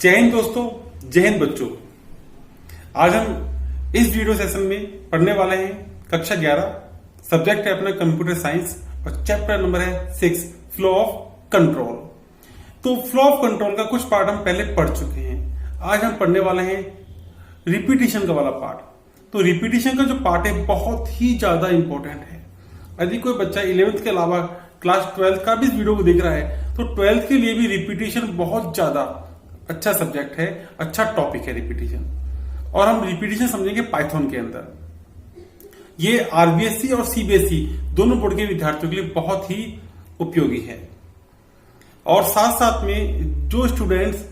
जय हिंद दोस्तों, जय हिंद बच्चों। आज हम इस वीडियो सेशन में पढ़ने वाले हैं कक्षा 11। सब्जेक्ट है अपना कंप्यूटर साइंस और चैप्टर नंबर है 6 फ्लो ऑफ कंट्रोल। तो फ्लो ऑफ कंट्रोल का कुछ पार्ट हम पहले पढ़ चुके हैं। आज हम पढ़ने वाले हैं रिपीटिशन का वाला पार्ट। तो रिपीटिशन का जो पार्ट है बहुत ही ज्यादा इंपॉर्टेंट है। यदि कोई बच्चा 11th के अलावा क्लास 12th का भी इस वीडियो को देख रहा है तो 12th के लिए भी रिपीटिशन बहुत ज्यादा अच्छा सब्जेक्ट है, अच्छा टॉपिक है रिपीटिशन। और हम रिपीटिशन समझेंगे पाइथन के अंदर। ये आरबीएसई और सीबीएसई दोनों बोर्ड के विद्यार्थियों के लिए बहुत ही उपयोगी है। और साथ साथ में जो स्टूडेंट्स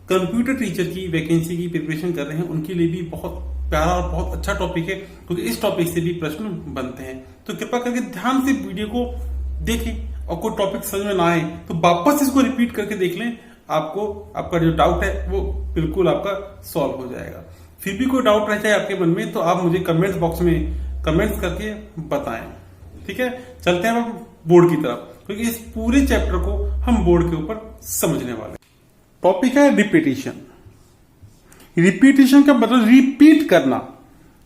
कंप्यूटर टीचर की वैकेंसी की प्रिपरेशन कर रहे हैं उनके लिए भी बहुत प्यारा और बहुत अच्छा टॉपिक है, क्योंकि इस टॉपिक से भी प्रश्न बनते हैं। तो कृपा करके ध्यान से वीडियो को देखें और कोई टॉपिक समझ में ना आए तो वापस इसको रिपीट करके देख लें। आपको आपका जो डाउट है वो बिल्कुल आपका सॉल्व हो जाएगा। फिर भी कोई डाउट रह जाए आपके मन में तो आप मुझे कमेंट्स बॉक्स में कमेंट्स करके बताएं। ठीक है, चलते हैं हम बोर्ड की तरफ, क्योंकि इस पूरे चैप्टर को हम बोर्ड के ऊपर समझने वाले हैं। टॉपिक है रिपीटिशन। रिपीटिशन का मतलब रिपीट करना।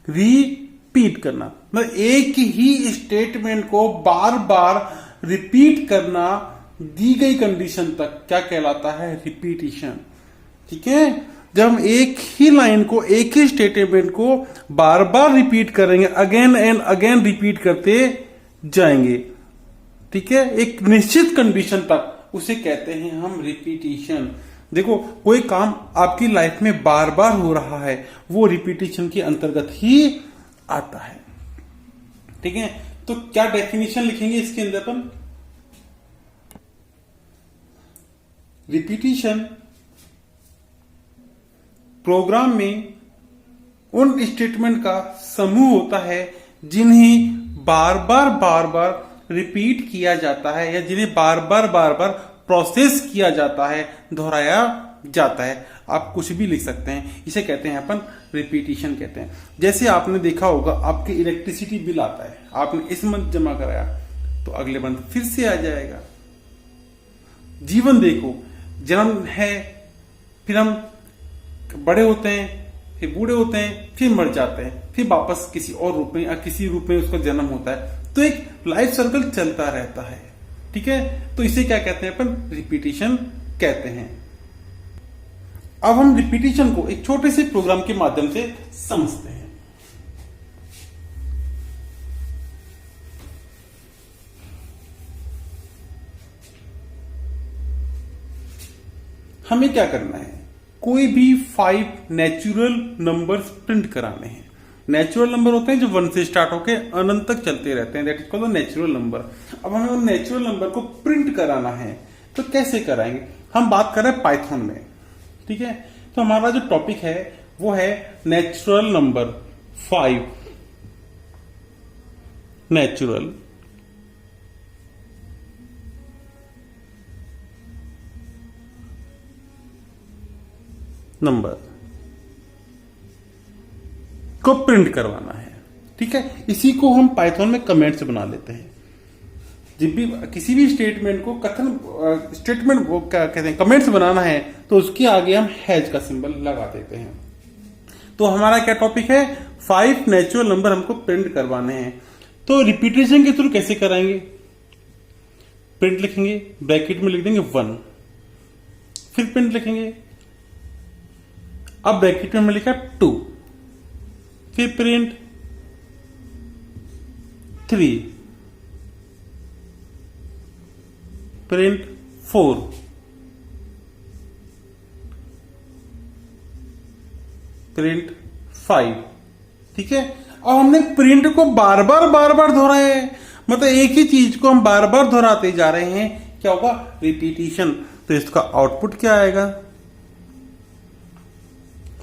रिपीट करना मतलब एक ही स्टेटमेंट को बार बार रिपीट करना दी गई कंडीशन तक क्या कहलाता है? रिपीटिशन। ठीक है, जब हम एक ही लाइन को, एक ही स्टेटमेंट को बार बार रिपीट करेंगे, अगेन एंड अगेन रिपीट करते जाएंगे, ठीक है, एक निश्चित कंडीशन तक, उसे कहते हैं हम रिपीटिशन। देखो, कोई काम आपकी लाइफ में बार बार हो रहा है वो रिपीटिशन के अंतर्गत ही आता है। ठीक है, तो क्या डेफिनेशन लिखेंगे इसके अंदर अपन? रिपीटिशन प्रोग्राम में उन स्टेटमेंट का समूह होता है जिन्हें बार बार रिपीट किया जाता है या जिन्हें बार बार प्रोसेस किया जाता है, दोहराया जाता है। आप कुछ भी लिख सकते हैं, इसे कहते हैं अपन रिपीटिशन कहते हैं। जैसे आपने देखा होगा आपके इलेक्ट्रिसिटी बिल आता है, आपने इस मंथ जमा कराया तो अगले मंथ फिर से आ जाएगा। जीवन देखो, जन्म है, फिर हम बड़े होते हैं, फिर बूढ़े होते हैं, फिर मर जाते हैं, फिर वापस किसी और रूप में या किसी रूप में उसका जन्म होता है। तो एक लाइफ सर्कल चलता रहता है। ठीक है, तो इसे क्या कहते हैं अपन? रिपीटिशन कहते हैं। अब हम रिपीटिशन को एक छोटे से प्रोग्राम के माध्यम से समझते हैं। हमें क्या करना है? कोई भी 5 नेचुरल नंबर्स प्रिंट कराने हैं। नेचुरल नंबर होते हैं जो 1 से स्टार्ट होकर अनंत तक चलते रहते हैं, that is called natural number. अब हमें उन नेचुरल नंबर को प्रिंट कराना है, तो कैसे कराएंगे? हम बात कर रहे हैं पाइथन में। ठीक है, तो हमारा जो टॉपिक है वो है नेचुरल नंबर 5 नेचुरल नंबर को प्रिंट करवाना है। ठीक है, इसी को हम पाइथन में कमेंट्स बना लेते हैं। जब भी किसी भी स्टेटमेंट को स्टेटमेंट को क्या कहते हैं, कमेंट्स बनाना है, तो उसके आगे हम हैश का सिंबल लगा देते हैं। तो हमारा क्या टॉपिक है? 5 नेचुरल नंबर हमको प्रिंट करवाने हैं। तो रिपीटिशन के थ्रू कैसे कराएंगे? प्रिंट लिखेंगे, ब्रैकेट में लिख देंगे 1, फिर प्रिंट लिखेंगे। अब ब्रैकेट में लिखा 2, फिर प्रिंट 3, प्रिंट 4, प्रिंट 5। ठीक है, और हमने प्रिंट को बार बार दोहराया है, मतलब एक ही चीज को हम बार बार दोहराते जा रहे हैं। क्या होगा? रिपीटिशन। तो इसका आउटपुट क्या आएगा?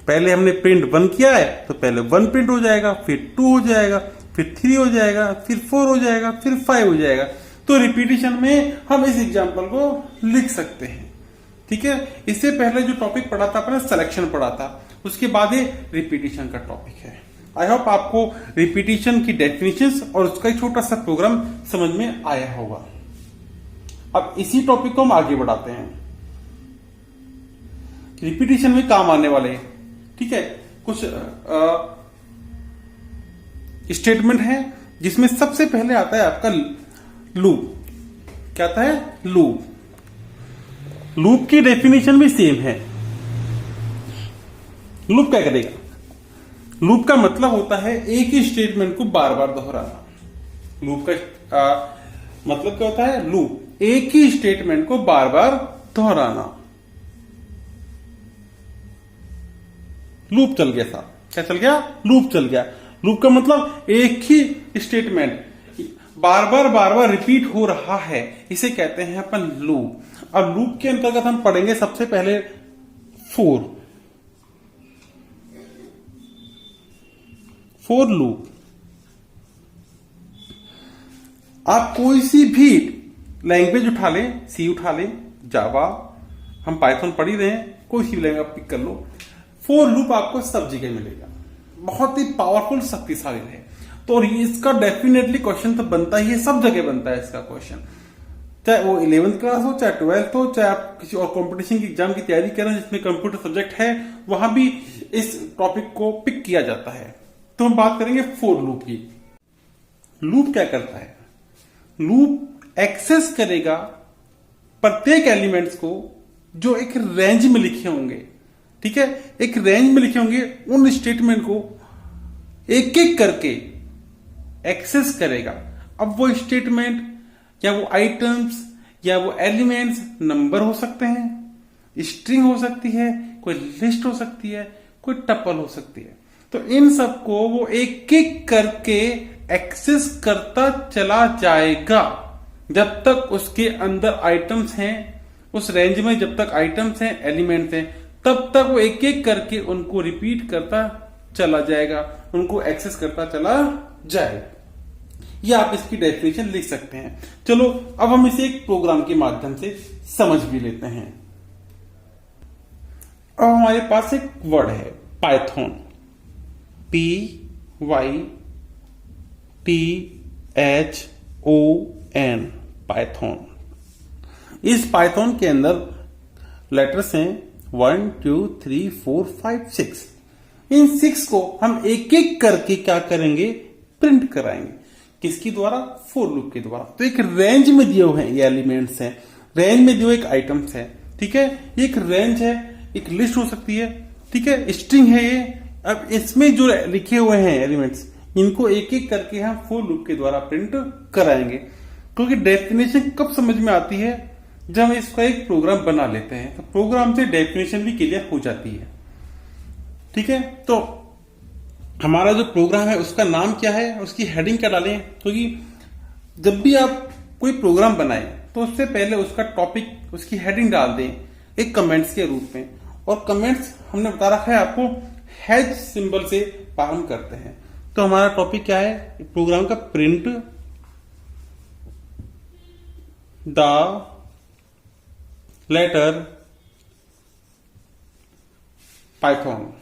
पहले हमने प्रिंट 1 किया है तो पहले 1 प्रिंट हो जाएगा, फिर 2 हो जाएगा, फिर 3 हो जाएगा, फिर 4 हो जाएगा, फिर 5 हो जाएगा। तो रिपीटिशन में हम इस एग्जांपल को लिख सकते हैं। ठीक है, इससे पहले जो टॉपिक पढ़ा था अपने सिलेक्शन पढ़ा था, उसके बाद ये रिपीटिशन का टॉपिक है। आई होप आपको रिपीटिशन की डेफिनेशंस और उसका एक छोटा सा प्रोग्राम समझ में आया होगा। अब इसी टॉपिक को हम आगे बढ़ाते हैं। रिपीटिशन में काम आने वाले, ठीक है, कुछ स्टेटमेंट है जिसमें सबसे पहले आता है आपका लूप। क्या आता है? लूप। लूप की डेफिनेशन भी सेम है। लूप क्या करेगा? लूप का मतलब होता है एक ही स्टेटमेंट को बार बार दोहराना। लूप का मतलब क्या होता है? लूप एक ही स्टेटमेंट को बार बार दोहराना। लूप चल गया साहब। क्या चल गया? लूप चल गया। लूप का मतलब एक ही स्टेटमेंट बार बार रिपीट हो रहा है, इसे कहते हैं अपन लूप। अब लूप के अंतर्गत हम पढ़ेंगे सबसे पहले फोर लूप। आप कोई सी भी लैंग्वेज उठा लें, सी उठा लें, जावा, हम पाइथन पढ़ ही रहे हैं, कोई सी भी लैंग्वेज आप पिक कर लो, फोर लूप आपको सब जगह मिलेगा। बहुत ही पावरफुल, शक्तिशाली है। तो इसका डेफिनेटली क्वेश्चन तो बनता ही है, सब जगह बनता है इसका क्वेश्चन, चाहे वो 11th क्लास हो, चाहे 12th हो, चाहे आप किसी और कंपटीशन की एग्जाम की तैयारी कर रहे हैं जिसमें कंप्यूटर सब्जेक्ट है, वहां भी इस टॉपिक को पिक किया जाता है। तो हम बात करेंगे फोर लूप की। लूप क्या करता है? लूप एक्सेस करेगा प्रत्येक एलिमेंट्स को जो एक रेंज में लिखे होंगे, ठीक है, एक रेंज में लिखे होंगे, उन स्टेटमेंट को एक एक करके एक्सेस करेगा। अब वो स्टेटमेंट या वो आइटम्स या वो एलिमेंट्स नंबर हो सकते हैं, स्ट्रिंग हो सकती है, कोई लिस्ट हो सकती है, कोई टपल हो सकती है। तो इन सबको वो एक एक करके एक्सेस करता चला जाएगा जब तक उसके अंदर आइटम्स हैं, उस रेंज में जब तक आइटम्स हैं, एलिमेंट्स हैं, तब तक वो एक एक करके उनको रिपीट करता चला जाएगा, उनको एक्सेस करता चला जाएगा। ये आप इसकी डेफिनेशन लिख सकते हैं। चलो अब हम इसे एक प्रोग्राम के माध्यम से समझ भी लेते हैं। अब हमारे पास एक वर्ड है पाइथन, PYTHON, पाइथन। इस पाइथन के अंदर लेटर्स हैं 1 2 3 4 5 6। इन 6 को हम एक एक करके क्या करेंगे? प्रिंट कराएंगे। किसकी द्वारा? फोर लूप के द्वारा। तो एक रेंज में दिए हुए हैं, ये एलिमेंट्स हैं, रेंज में दिए हुए एक आइटम्स है, ठीक है, एक रेंज है, एक लिस्ट हो सकती है, ठीक है, स्ट्रिंग है ये। अब इसमें जो लिखे हुए हैं एलिमेंट्स, इनको एक एक करके हम फोर लूप के द्वारा प्रिंट कराएंगे। क्योंकि डेफिनेशन कब समझ में आती है? जब हम इसका एक प्रोग्राम बना लेते हैं, तो प्रोग्राम से डेफिनेशन भी क्लियर हो जाती है, ठीक है। तो हमारा जो प्रोग्राम है उसका नाम क्या है, उसकी हेडिंग क्या डालें? क्योंकि जब भी आप कोई प्रोग्राम बनाएं तो उससे पहले उसका टॉपिक, उसकी हेडिंग डाल दें एक कमेंट्स के रूप में। और कमेंट्स हमने बता रखा है आपको, हैश सिंबल से प्रारंभ करते हैं। तो हमारा टॉपिक क्या है प्रोग्राम का? Print the letter Python.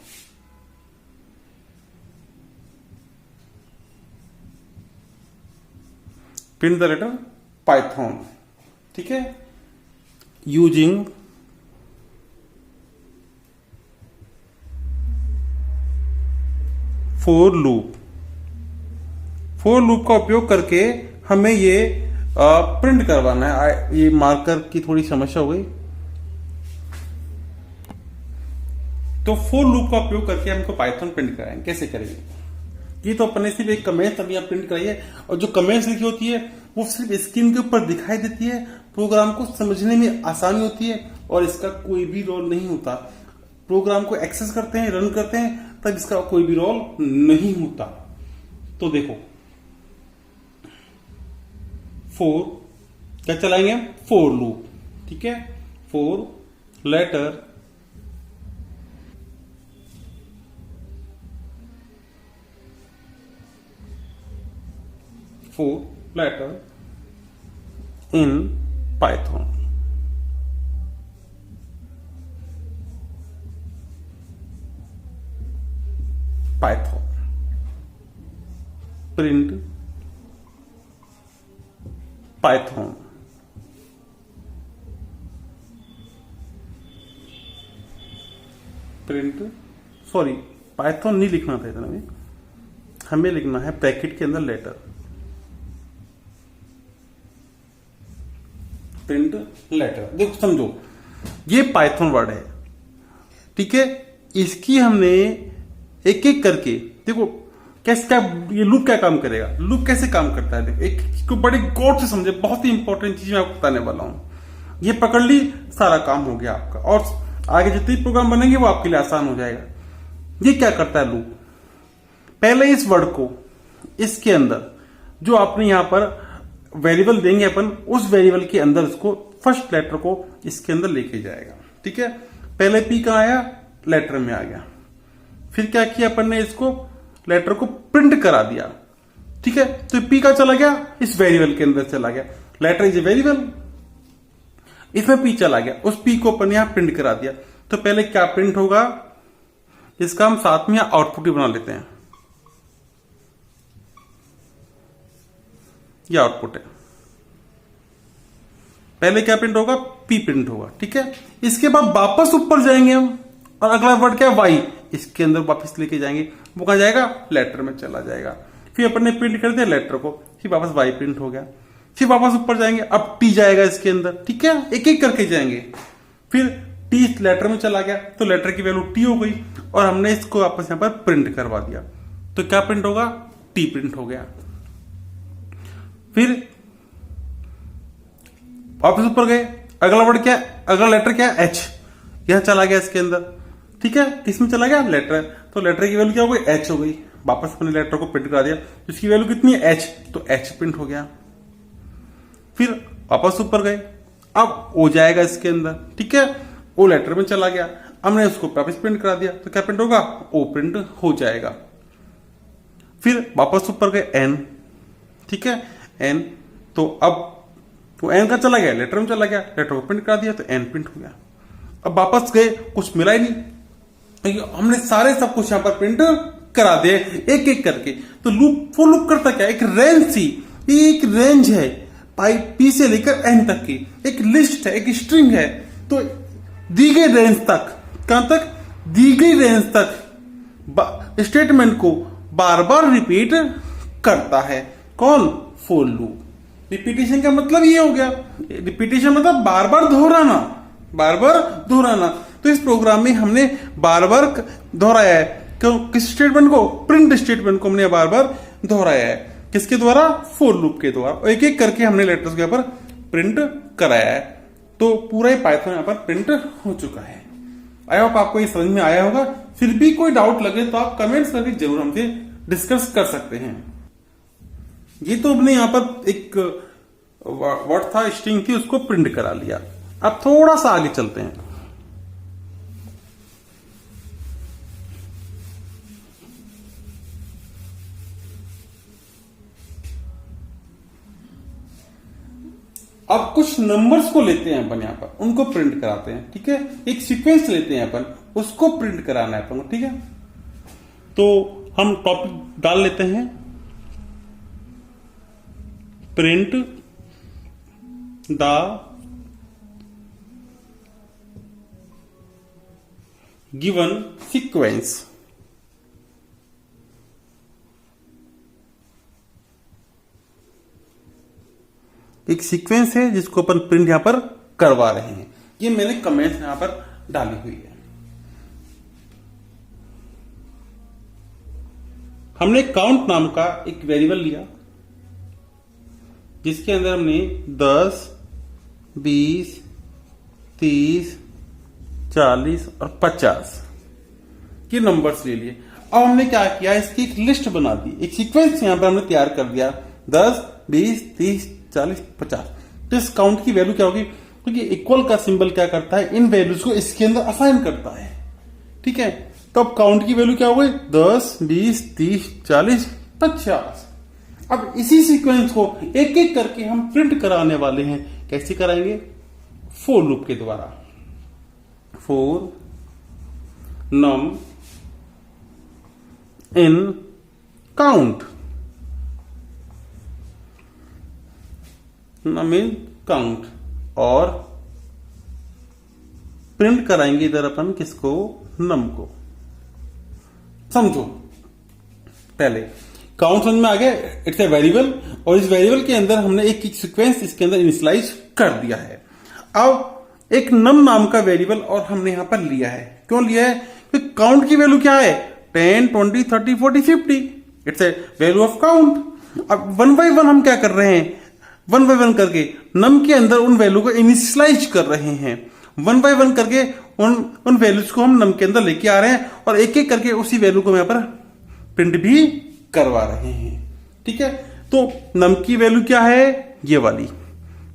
Print the letter Python, ठीक है, using for loop. For loop का उपयोग करके हमें ये प्रिंट करवाना है। ये मार्कर की थोड़ी समस्या हो गई, तो फोर लूप का उपयोग करके हमको पाइथन प्रिंट कराएंगे। कैसे करेंगे? ये तो अपने सिर्फ एक कमेंट अभी आप प्रिंट कराइए, और जो कमेंट्स लिखी होती है वो सिर्फ स्क्रीन के ऊपर दिखाई देती है, प्रोग्राम को समझने में आसानी होती है, और इसका कोई भी रोल नहीं होता। प्रोग्राम को एक्सेस करते हैं, रन करते हैं, तब इसका कोई भी रोल नहीं होता। तो देखो, फोर क्या चलाएंगे? फोर लूप, ठीक है, for letter in Python। Python print Python। Print, sorry Python नहीं लिखना था इतना में, हमें लिखना है ब्रैकेट के अंदर लेटर, प्रिंट लेटर। देखो समझो, ये पाइथन वर्ड है, ठीक है, इसकी हमने एक एक करके, देखो कैसे क्या ये लूप क्या काम करेगा, लूप कैसे काम करता है, देखो एक को बड़े गौर से समझे, बहुत ही इंपॉर्टेंट चीज मैं आपको बताने वाला हूं। ये पकड़ ली, सारा काम हो गया आपका, और आगे जितने प्रोग्राम बनेंगे वो आपके लिए आसान हो जाएगा। ये क्या करता है लूप, पहले इस वर्ड को इसके अंदर जो आपने यहां पर वेरिएबल देंगे अपन, उस वेरिएबल के अंदर इसको फर्स्ट लेटर को इसके अंदर लेके जाएगा, ठीक है। पहले पी कहां आया, लेटर में आ गया, फिर क्या किया अपन ने, इसको लेटर को प्रिंट करा दिया, ठीक है। तो पी का चला गया, इस वेरिएबल के अंदर चला गया, लेटर इज ए वेरिएबल, इसमें पी चला गया, उस पी को अपन यहां प्रिंट करा दिया। तो पहले क्या प्रिंट होगा, इसका हम साथ में आउटपुट भी बना लेते हैं, यह आउटपुट है। पहले क्या प्रिंट होगा, पी प्रिंट होगा, ठीक है। इसके बाद वापस ऊपर जाएंगे हम, और अगला वर्ड क्या है, वाई, इसके अंदर वापस लेके जाएंगे, वो कहां जाएगा, लेटर में चला जाएगा। फिर अपन ने प्रिंट कर दिया लेटर को, फिर वापस वाई प्रिंट हो गया, फिर वापस ऊपर जाएंगे, अब टी जाएगा इसके अंदर, ठीक है, एक एक करके जाएंगे। फिर टी लेटर में चला गया, तो लेटर की वैल्यू टी हो गई, और हमने इसको वापस यहां पर प्रिंट करवा दिया, तो क्या प्रिंट होगा, टी प्रिंट हो गया। फिर वापस ऊपर गए, अगला वर्ड क्या, अगला लेटर क्या, एच, यहां चला गया इसके अंदर, ठीक है, किसमें चला गया, लेटर, तो लेटर की वैल्यू क्या हो गई, एच हो गई, वापस अपने लेटर को प्रिंट करा दिया, इसकी वैल्यू कितनी है, एच, तो एच प्रिंट हो गया। फिर वापस ऊपर गए, अब ओ जाएगा इसके अंदर, ठीक है, ओ लेटर में चला गया, हमने उसको वापस प्रिंट करा दिया, तो क्या प्रिंट होगा, ओ प्रिंट हो जाएगा। फिर वापस ऊपर गए, एन, ठीक है, एन, तो अब वो एन का चला गया, लेटर में चला गया, लेटर को प्रिंट करा दिया, तो एन प्रिंट हो गया। अब वापस गए, कुछ मिला ही नहीं, हमने सारे सब कुछ यहां पर प्रिंट करा दिए एक एक करके। तो लूप, वो लूप करता क्या, एक रेंज सी, ये एक रेंज है, पी से लेकर एन तक की एक लिस्ट है, एक स्ट्रिंग है, तो दी गई रेंज तक, कहां तक, दी गई रेंज तक स्टेटमेंट को बार बार रिपीट करता है, कौन, फॉर लूप। रिपीटेशन का मतलब ये हो गया, रिपीटेशन मतलब बार बार दोहराना, बार बार दोहराना। तो इस प्रोग्राम में हमने बार बार दोहराया है, क्यों, किस स्टेटमेंट को, प्रिंट स्टेटमेंट को हमने बार बार दोहराया है, किसके द्वारा, फॉर लूप के द्वारा, एक एक करके हमने लेटर्स के ऊपर प्रिंट कराया है। तो पूरा ही पाइथन यहां पर प्रिंट हो चुका है। आई होप आपको ये समझ में आया होगा। फिर भी कोई डाउट लगे तो आप कमेंट्स करके जरूर हमसे डिस्कस कर सकते हैं। ये तो हमने यहां पर एक वर्ड था, स्ट्रिंग थी, उसको प्रिंट करा लिया। अब थोड़ा सा आगे चलते हैं। अब कुछ नंबर्स को लेते हैं अपन यहां पर, उनको प्रिंट कराते हैं, ठीक है। एक सीक्वेंस लेते हैं अपन, उसको प्रिंट कराना है अपन को, ठीक है। तो हम टॉपिक डाल लेते हैं, प्रिंट द गिवन सीक्वेंस। एक सीक्वेंस है जिसको अपन प्रिंट यहां पर करवा रहे हैं। ये मैंने कमेंट्स यहां पर डाली हुई है। हमने काउंट नाम का एक वेरिएबल लिया, जिसके अंदर हमने 10, 20, 30, 40 और 50 ये नंबर्स ले लिए। अब हमने क्या किया, इसकी एक लिस्ट बना दी, एक सीक्वेंस यहां पर हमने तैयार कर दिया, 10, 20, 30, 40, 50। तो इस काउंट की वैल्यू क्या होगी, क्योंकि इक्वल का सिंबल क्या करता है, इन वैल्यूज को इसके अंदर असाइन करता है, ठीक है। तो अब काउंट की वैल्यू क्या हो गई, 10, 20, 30, 40, 50। अब इसी सीक्वेंस को एक एक करके हम प्रिंट कराने वाले हैं। कैसे कराएंगे, फॉर लूप के द्वारा। For num in count, num in count, और प्रिंट कराएंगे इधर अपन किसको, नम को। समझो पहले काउंट समझ में आ गया, इट्स ए वेरिएबल, और इस वेरिएबल के अंदर हमने एक सीक्वेंस इसके अंदर इनिशियलाइज कर दिया है। अब एक नम नाम का वेरिएबल और हमने यहां पर लिया है। क्यों लिया है? क्योंकि काउंट की वैल्यू क्या है, 10, 20, 30, 40, 50, it's a value of count. अब वन बाय वन हम क्या कर रहे हैं, वन बाय वन करके नम के अंदर उन वैल्यू को इनिशियलाइज कर रहे हैं। वन बाय वन करके उन वैल्यूज को हम नम के अंदर लेके आ रहे हैं और एक एक करके उसी वैल्यू को यहां पर प्रिंट भी करवा रहे हैं। ठीक है, तो नम की वैल्यू क्या है, ये वाली।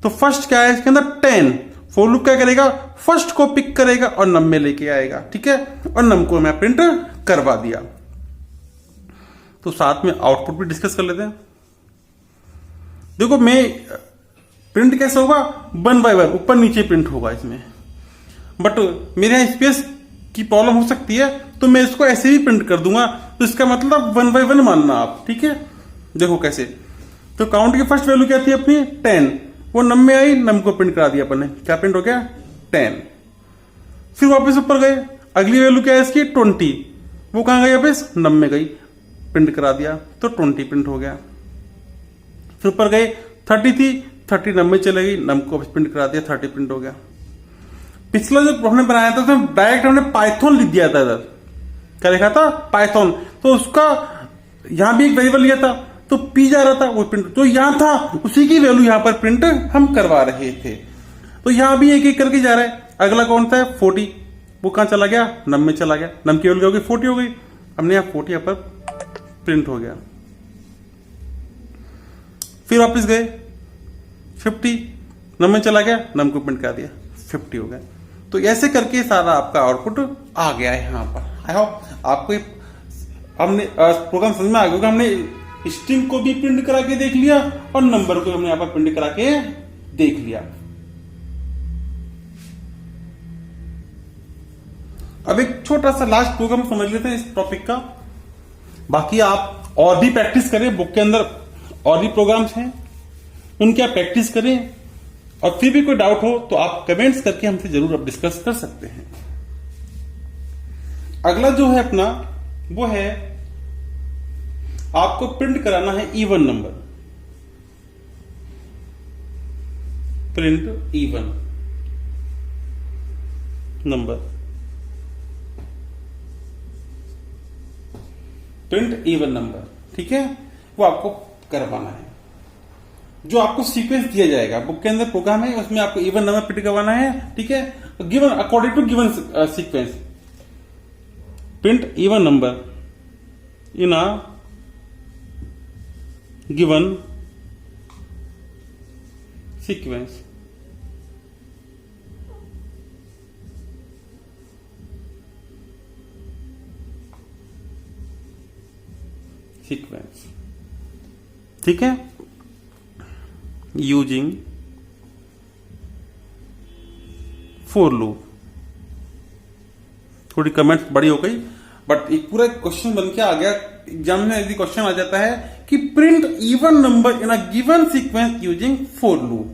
तो फर्स्ट क्या है इसके अंदर, 10। फॉर लूप क्या करेगा, फर्स्ट को पिक करेगा और नम में लेके आएगा। ठीक है, और नम को मैं प्रिंट करवा दिया। तो साथ में आउटपुट भी डिस्कस कर लेते हैं। देखो मैं प्रिंट कैसे होगा, वन बाय वन, ऊपर नीचे प्रिंट होगा इसमें। बट मेरे यहां स्पेस की प्रॉब्लम हो सकती है, तो मैं इसको ऐसे ही प्रिंट कर दूंगा। तो इसका मतलब वन बाय वन मानना आप। ठीक है, देखो कैसे। तो काउंट की फर्स्ट वैल्यू क्या थी अपनी, 10। वो नम में आई, नम को प्रिंट करा दिया अपन ने। क्या प्रिंट हो गया, 10। फिर वापस ऊपर गए, अगली वैल्यू क्या है इसकी, 20। वो कहां गई, वापस नम में गई, प्रिंट करा दिया, तो 20 प्रिंट हो गया। फिर ऊपर गए, 30 थी, 30 नम में चले गई, नम को प्रिंट करा दिया, 30 प्रिंट हो गया। पिछला जो हमने बनाया था तो डायरेक्ट हमने पाइथन लिख दिया था इधर। क्या लिखा था, पाइथन। तो उसका यहां भी एक वेरिएबल लिया था, तो पी जा रहा था, वो प्रिंट जो यहां था उसी की वैल्यू यहां पर प्रिंट हम करवा रहे थे। तो यहां भी एक एक करके जा रहा है। अगला कौन सा है, 40। वो कहां चला गया, नम में चला गया। नम की वैल्यू हो गई 40 हो गई, हमने यहां 40 यहां पर प्रिंट हो गया। फिर वापिस गए, 50 नम में चला गया, नम को प्रिंट कर दिया, 50 हो गया। तो ऐसे करके सारा आपका आउटपुट आ गया है यहां पर। आई होप आपको हमने प्रोग्राम समझ में आ गया। हमने स्ट्रिंग को भी प्रिंट करा के देख लिया और नंबर को हमने यहां पर प्रिंट करा के देख लिया। अब एक छोटा सा लास्ट प्रोग्राम समझ लेते हैं इस टॉपिक का। बाकी आप और भी प्रैक्टिस करें, बुक के अंदर और भी प्रोग्राम्स हैं, उनकी आप प्रैक्टिस करें। और फिर भी कोई डाउट हो तो आप कमेंट्स करके हमसे जरूर आप डिस्कस कर सकते हैं। अगला जो है अपना, वो है आपको प्रिंट कराना है even number. Print even number, print even number. ठीक है, वो आपको करवाना है। जो आपको सीक्वेंस दिया जाएगा, बुक के अंदर प्रोग्राम है, उसमें आपको इवन नंबर प्रिंट करवाना है। ठीक है, given according to given sequence, print even number in a given sequence. Sequence, ठीक है, यूजिंग फॉर लूप। थोड़ी कमेंट्स बड़ी हो गई, बट एक पूरा क्वेश्चन बन के आ गया। एग्जाम में यदि क्वेश्चन आ जाता है कि print even number in a given sequence using for loop,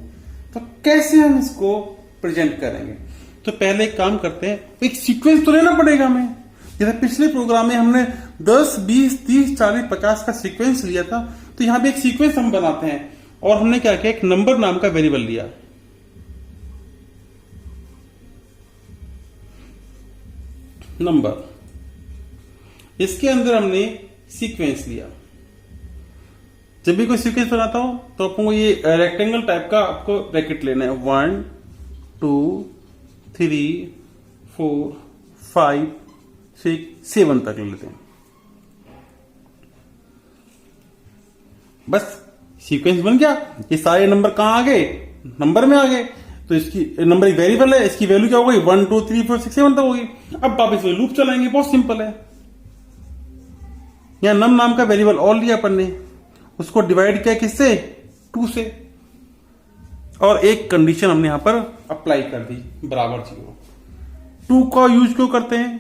तो कैसे हम इसको प्रेजेंट करेंगे। तो पहले एक काम करते हैं, एक सीक्वेंस तो लेना पड़ेगा हमें। जैसे पिछले प्रोग्राम में हमने 10, 20, 30, 40, 50 का सीक्वेंस लिया था, तो यहां भी एक सीक्वेंस हम बनाते हैं। और हमने क्या किया, एक नंबर नाम का वेरिएबल लिया। नंबर, इसके अंदर हमने सीक्वेंस लिया। जब भी कोई सीक्वेंस बनाता हो तो आपको ये रेक्टेंगल टाइप का आपको ब्रैकेट लेना है। 1, 2, 3, 4, 5, 6, 7 तक लेते हैं। बस सीक्वेंस बन गया। ये सारे नंबर कहां आ गए, नंबर में आ गए। तो इसकी नंबर एक वेरिएबल है, इसकी वैल्यू क्या हो गई, 1, 2, 3, 4, 6, 7 तक होगी। अब वापस वही लूप चलाएंगे, बहुत सिंपल है। यहां नम नाम का वेरिएबल और लिया अपन ने, उसको डिवाइड किया किससे, 2 से, और एक कंडीशन हमने यहां पर अप्लाई कर दी, बराबर 0। 2 का यूज क्यों करते हैं,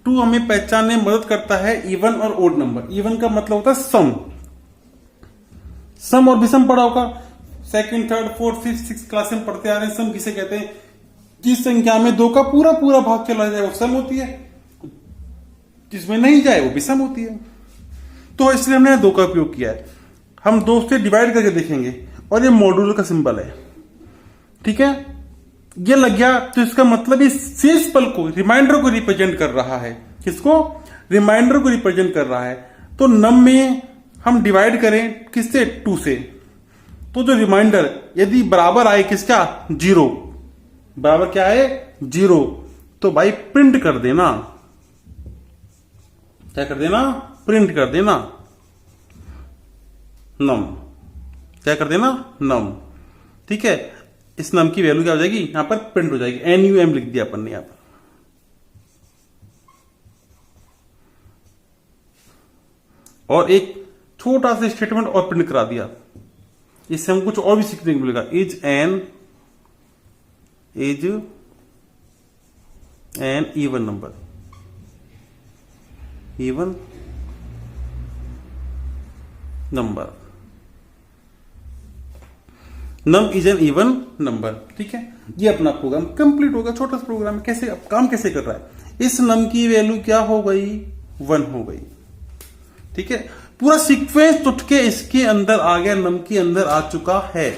2 हमें पहचानने में मदद करता है इवन और ओड नंबर। इवन का मतलब होता है सम, सम और विषम पढ़ा होगा, second, third, fourth, fifth, six class में पढ़ते आ रहे हैं। सम किसे कहते हैं, जिस संख्या में 2 का पूरा पूरा भाग चला जाए वो सम होती है, जिसमें नहीं जाए वो विषम होती है। तो इसलिए हमने 2 का उपयोग किया है। हम 2 से डिवाइड करके देखेंगे और ये मॉड्यूलर का सिंबल है, ठीक है। ये लग गया तो इसका मतलब इस शेष पल को, रिमाइंडर को रिप्रेजेंट कर रहा है। किसको? रिमाइंडर को रिप्रेजेंट कर रहा है। तो नम में हम डिवाइड करें किससे? 2 से। तो जो रिमाइंडर यदि बराबर आए किसका? 0, बराबर क्या है? 0। तो भाई प्रिंट कर देना। क्या कर देना? प्रिंट कर देना नम। क्या कर देना? नम। ठीक है, इस नम की वैल्यू क्या हो जाएगी? यहां पर प्रिंट हो जाएगी। NUM लिख दिया अपन ने यहां पर। और एक छोटा सा स्टेटमेंट और प्रिंट करा दिया। इससे हम कुछ और भी सीखने को मिलेगा। Is an even number, even number, num is an even number. ठीक है, ये अपना प्रोग्राम कंप्लीट होगा। छोटा सा प्रोग्राम है। कैसे अब काम कैसे कर रहा है? इस नम की वैल्यू क्या हो गई? 1 हो गई। ठीक है, पूरा सीक्वेंस उठ के इसके अंदर आ गया, नम के अंदर आ चुका है।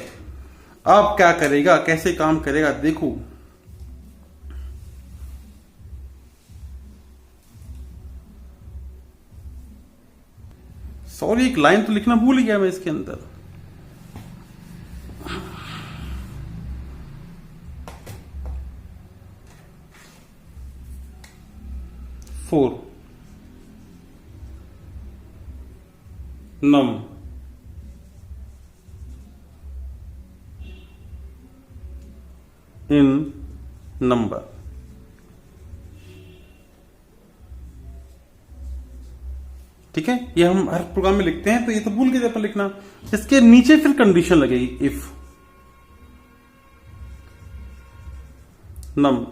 अब क्या करेगा, कैसे काम करेगा देखो। सॉरी, एक लाइन तो लिखना भूल गया मैं इसके अंदर। फोर नम इन नंबर। ठीक है, ये हम हर प्रोग्राम में लिखते हैं, तो ये तो भूल गए अपन लिखना। इसके नीचे फिर कंडीशन लगेगी, इफ नम।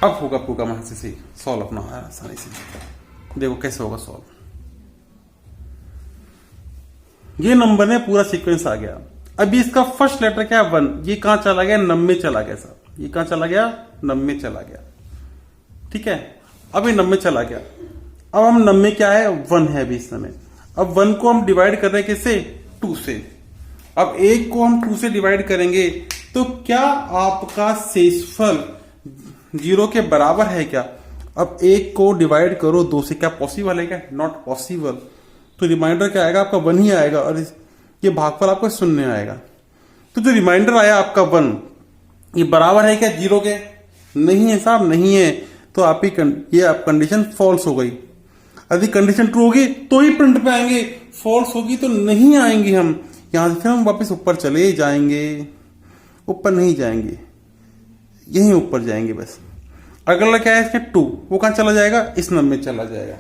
अब होगा प्रोग्राम यहां से सॉल्व अपना आसानी से। देखो कैसे होगा सॉल्व। ये नंबर में पूरा सीक्वेंस आ गया। अभी इसका फर्स्ट लेटर क्या है? 1। ये कहां चला गया? नम में चला गया साहब। ये कहां चला गया? नम में चला गया। ठीक है, अब ये नम में चला गया। अब हम नम में क्या है? 1 है अभी इस समय। अब 1 को हम डिवाइड कर रहे हैं किससे? 2 से। अब 1 को हम 2 से डिवाइड करेंगे तो क्या आपका शेषफल 0 के बराबर है क्या? अब 1 को डिवाइड करो 2 से, क्या पॉसिबल है क्या? Not possible. तो रिमाइंडर क्या आएगा? आपका 1 ही आएगा और ये भागफल आपको 0 आएगा। तो जो रिमाइंडर आया आपका 1, ये बराबर है क्या 0 के? नहीं है साहब, नहीं है। तो आपकी ये आप कंडीशन फॉल्स हो गई। यदि कंडीशन ट्रू होगी तो ही प्रिंट पे आएंगे, फॉल्स होगी तो नहीं आएंगे। हम यहां से फिर हम वापस ऊपर चले जाएंगे, ऊपर नहीं जाएंगे, यहीं ऊपर जाएंगे बस। अगला क्या है इसके? 2। वो कहां चला जाएगा? इस नम में चला जाएगा।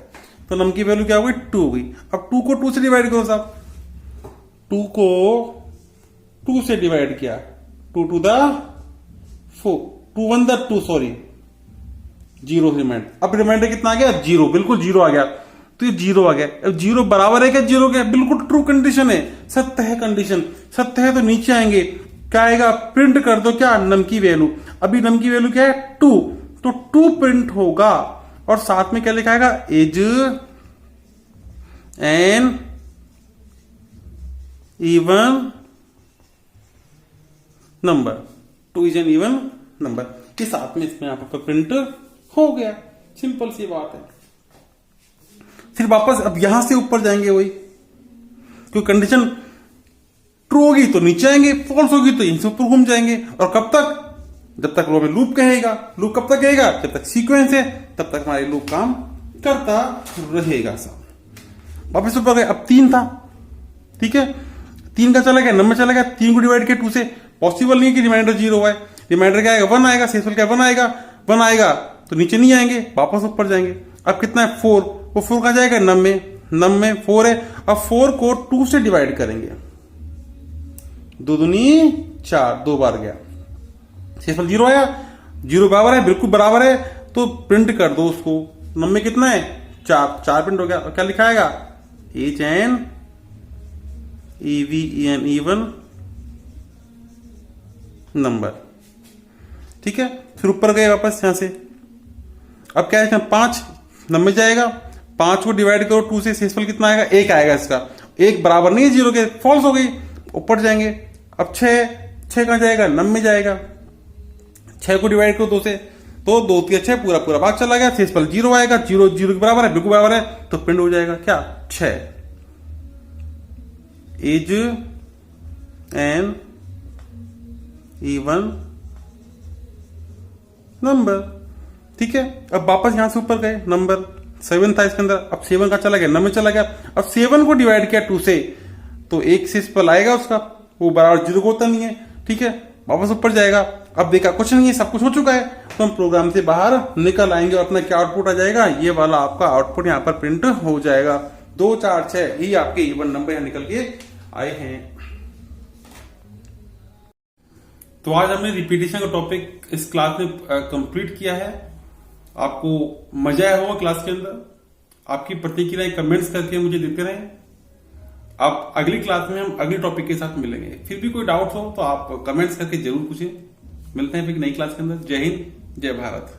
तो नम की वैल्यू क्या हो गई? 2 हो गई। अब 2 को 2 से डिवाइड करो साहब। 2 को 2 से डिवाइड किया, 2 to the 4, 2 1 the 2, sorry 0 reminder. अब रिमाइंडर कितना आ गया? 0, बिल्कुल 0 आ गया। तो ये 0 आ गया। अब 0 बराबर है क्या 0 के? बिल्कुल ट्रू कंडीशन है, सत्य है कंडीशन। सत्य है तो नीचे आएंगे, क्या आएगा? प्रिंट कर दो क्या? नम की वैल्यू। अभी नम की वैल्यू क्या है? 2, तो 2 प्रिंट होगा। और साथ में क्या लिखा आएगा? Is an even number. 2 is an even number. के साथ में इसमें आपका प्रिंट हो गया। सिंपल सी बात है। फिर वापस अब यहां से ऊपर जाएंगे वही, क्योंकि कंडीशन ट्रू होगी तो नीचे आएंगे, फॉल्स होगी तो यहीं से ऊपर घूम जाएंगे। और कब तक? जब तक वो हमें लूप कहेगा। लूप कब तक कहेगा? जब तक सीक्वेंस है तब तक हमारे लूप काम करता रहेगा सब। वापस ऊपर गए। अब 3 था, ठीक है, 3 का चला गया, नंबर चला गया। 3 को डिवाइड किया 2 से, पॉसिबल नहीं है कि रिमाइंडर 0 है। रिमाइंडर क्या आएगा? 1 आएगा। शेषफल क्या? 1 आएगा। 1 आएगा तो नीचे नहीं आएंगे, वापस ऊपर जाएंगे। अब कितना है? 4। वो 4 कहां जाएगा? नम में। नम में 4 है। अब 4 को 2 से डिवाइड करेंगे, 2 दूनी 4, 2 बार गया। शेषफल 0 आया। 0 बराबर है, बिल्कुल बराबर है, तो प्रिंट कर दो उसको। नम में कितना है? 4 प्रिंट हो गया। और क्या लिखा आएगा? H N EVEN even number. ठीक है, फिर ऊपर गए वापस यहां से। अब क्या है, 5 नंबर जाएगा, 5 को डिवाइड करो 2 से, शेषफल कितना आएगा, 1 आएगा इसका। 1 बराबर नहीं है 0 के, फॉल्स हो गई, ऊपर जाएंगे। अब 6 कहां जाएगा, नंबर जाएगा। 6 को डिवाइड करो 2 से, तो 2 3 6 पूरा पूरा भाग चला गया, शेषफल 0 आएगा। 0 0 के बराबर है, बिल्कुल बराबर है, तो प्रिंट हो जाएगा क्या, 6 इज एन इवन नंबर। ठीक है, अब वापस यहां से ऊपर गए, नंबर 7 था इसके अंदर, अब 7 का चला गया, नंबर चला गया। अब 7 को डिवाइड किया 2 से, तो 1 शेषफल आएगा उसका, वो बराबर 0 को होता नहीं है। ठीक है, वापस ऊपर जाएगा। अब देखा कुछ नहीं है, सब कुछ हो चुका है, तो हम प्रोग्राम से बाहर निकल आएंगे और अपना क्या आउटपुट आ जाएगा, ये वाला आपका आउटपुट यहाँ पर प्रिंट हो जाएगा। 2 4 6 ही आपके इवन नंबर यहाँ निकल के आए हैं। तो आज हमने रिपीटेशन का टॉपिक इस क्लास में कंप्लीट किया है। आपको मजा आया होगा क्लास के अंदर। आपकी प्रतिक्रियाएं कमेंट्स करके मुझे देते रहें। आप अगली क्लास में हम अगले टॉपिक के साथ मिलेंगे। फिर भी कोई डाउट हो तो आप कमेंट्स करके जरूर पूछें। मिलते हैं फिर नई क्लास के अंदर। जय हिंद, जय भारत।